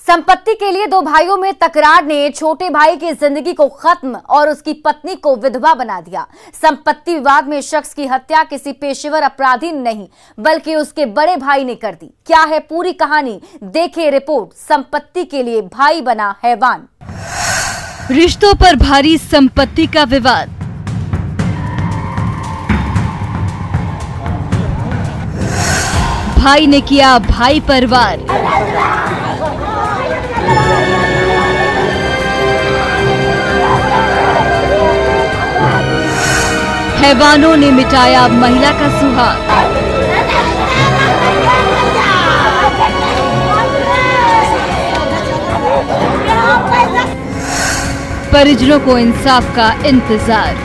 संपत्ति के लिए दो भाइयों में तकरार ने छोटे भाई की जिंदगी को खत्म और उसकी पत्नी को विधवा बना दिया। संपत्ति विवाद में शख्स की हत्या किसी पेशेवर अपराधी ने नहीं बल्कि उसके बड़े भाई ने कर दी। क्या है पूरी कहानी, देखिए रिपोर्ट। संपत्ति के लिए भाई बना हैवान। रिश्तों पर भारी संपत्ति का विवाद। भाई ने किया भाई पर वार। हैवानों ने मिटाया महिला का सुहाग। परिजनों को इंसाफ का इंतजार।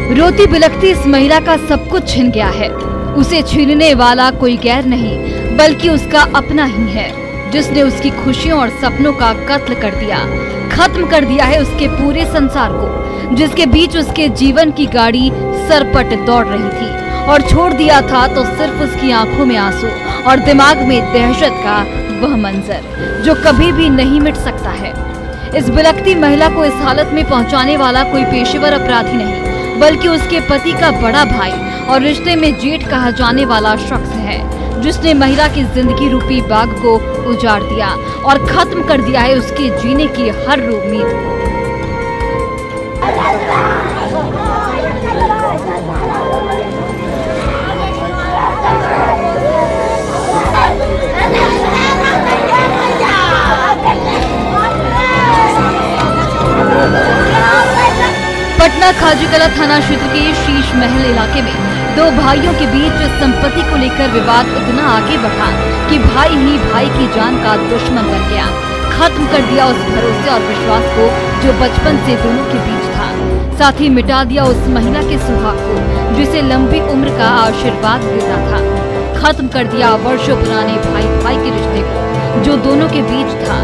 रोती बिलखती इस महिला का सब कुछ छिन गया है। उसे छीनने वाला कोई गैर नहीं बल्कि उसका अपना ही है, जिसने उसकी खुशियों और सपनों का कत्ल कर दिया। खत्म कर दिया है उसके पूरे संसार को, जिसके बीच उसके जीवन की गाड़ी सरपट दौड़ रही थी। और छोड़ दिया था तो सिर्फ उसकी आंखों में आंसू और दिमाग में दहशत का वह मंजर जो कभी भी नहीं मिट सकता है। इस बिलखती महिला को इस हालत में पहुंचाने वाला कोई पेशेवर अपराधी नहीं बल्कि उसके पति का बड़ा भाई और रिश्ते में जेठ कहा जाने वाला शख्स है, जिसने महिला की जिंदगी रूपी बाग को उजाड़ दिया और खत्म कर दिया है उसके जीने की हर उम्मीद को। पटना खाजीकला थाना क्षेत्र के शीश महल इलाके में दो भाइयों के बीच संपत्ति को लेकर विवाद इतना आगे बढ़ा कि भाई ही भाई की जान का दुश्मन बन गया। खत्म कर दिया उस भरोसे और विश्वास को जो बचपन से दोनों के बीच था। साथ ही मिटा दिया उस महिला के सुहाग को जिसे लंबी उम्र का आशीर्वाद देता था। खत्म कर दिया वर्षों पुराने भाई भाई के रिश्ते को जो दोनों के बीच था।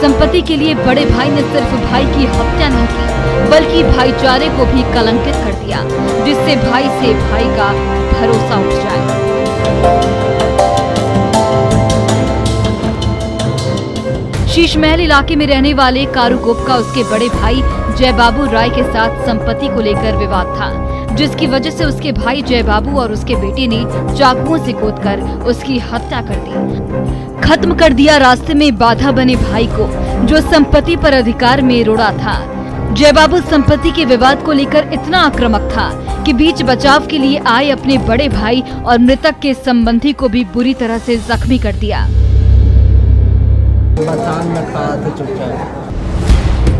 संपत्ति के लिए बड़े भाई ने सिर्फ भाई की हत्या नहीं की बल्कि भाईचारे को भी कलंकित कर दिया, जिससे भाई से भाई का भरोसा उठ जाए। शीश महल इलाके में रहने वाले कारू गोप का उसके बड़े भाई जय बाबू राय के साथ संपत्ति को लेकर विवाद था, जिसकी वजह से उसके भाई जय बाबू और उसके बेटे ने चाकुओं से गोदकर उसकी हत्या कर दी। खत्म कर दिया रास्ते में बाधा बने भाई को जो संपत्ति पर अधिकार में रुड़ा था। जय बाबू संपत्ति के विवाद को लेकर इतना आक्रामक था कि बीच बचाव के लिए आए अपने बड़े भाई और मृतक के संबंधी को भी बुरी तरह से जख्मी कर दिया।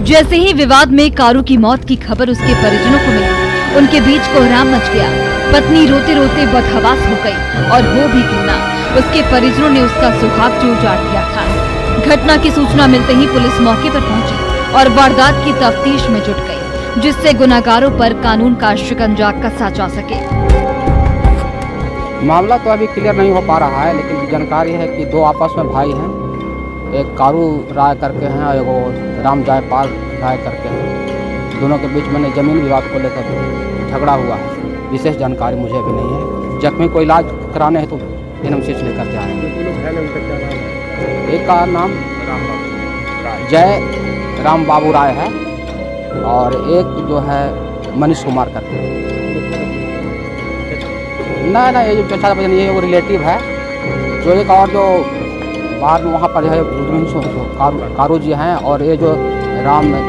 जैसे ही विवाद में कारू की मौत की खबर उसके परिजनों को मिली, उनके बीच कोहराम मच गया। पत्नी रोते रोते बदहवास हो गई और हो भी क्यों ना, उसके परिजनों ने उसका सुहाग जो उजाड़ दिया था। घटना की सूचना मिलते ही पुलिस मौके पर पहुंची और वारदात की तफ्तीश में जुट गई, जिससे गुनाहगारों पर कानून का शिकंजा कसा जा सके। मामला तो अभी क्लियर नहीं हो पा रहा है, लेकिन जानकारी है कि दो आपस में भाई हैं, एक कारू राय करके हैं और एक राम जयपाल राय करके हैं। दोनों के बीच में जमीन विवाद को लेकर झगड़ा हुआ है। विशेष जानकारी मुझे अभी नहीं है। जख्मी को इलाज कराने हेतु एनएमसीएच लेकर जा रहे हैं। एक का नाम जय राम बाबू राय है और एक जो है मनीष कुमार करके। ना ये जो चचा ये वो रिलेटिव है। जो एक और जो बाहर में वहाँ पर जो है कारू जी हैं और ये जो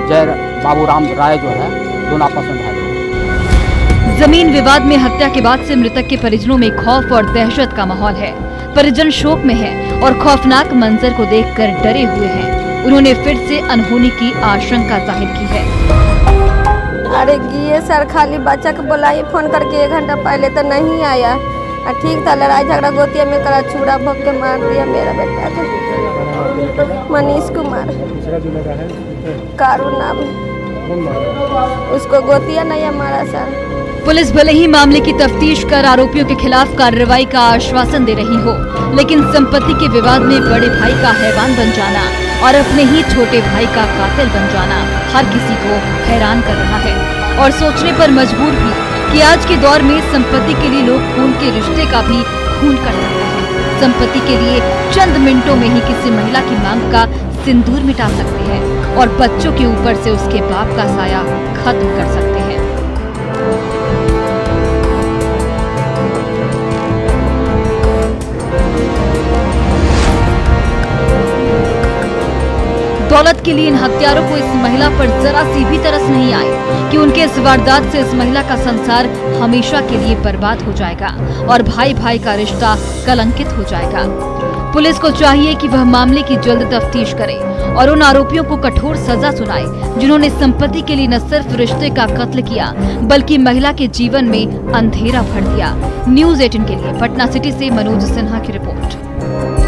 जय बाबू राम राय जो है, दोनों आपस में भाई। जमीन विवाद में हत्या के बाद से मृतक के परिजनों में खौफ और दहशत का माहौल है। परिजन शोक में है और खौफनाक मंजर को देखकर डरे हुए हैं। उन्होंने फिर से अनहोनी की आशंका जाहिर की है। अरे ये सर खाली बच्चा को बुलाई फोन करके 1 घंटा पहले तो नहीं आया। ठीक था, लड़ाई झगड़ा गोतिया में करा, छुरा भोग के मार दिया मेरा बेटा को। मनीष कुमार कारू नाम, उसको गोतिया नहीं हमारा सर। पुलिस भले ही मामले की तफ्तीश कर आरोपियों के खिलाफ कार्रवाई का आश्वासन दे रही हो, लेकिन संपत्ति के विवाद में बड़े भाई का हैवान बन जाना और अपने ही छोटे भाई का कातिल बन जाना हर किसी को हैरान कर रहा है और सोचने पर मजबूर भी कि आज के दौर में संपत्ति के लिए लोग खून के रिश्ते का भी खून कर सकते हैं। संपत्ति के लिए चंद मिनटों में ही किसी महिला की मांग का सिंदूर मिटा सकते हैं और बच्चों के ऊपर से उसके बाप का साया खत्म कर सकते हैं। दौलत के लिए इन हत्यारों को इस महिला पर जरा सी भी तरस नहीं आई कि उनके इस वारदात से इस महिला का संसार हमेशा के लिए बर्बाद हो जाएगा और भाई भाई का रिश्ता कलंकित हो जाएगा। पुलिस को चाहिए कि वह मामले की जल्द तफ्तीश करे और उन आरोपियों को कठोर सजा सुनाए जिन्होंने संपत्ति के लिए न सिर्फ रिश्ते का कत्ल किया बल्कि महिला के जीवन में अंधेरा भर दिया। न्यूज़ 18 के लिए पटना सिटी से मनोज सिन्हा की रिपोर्ट।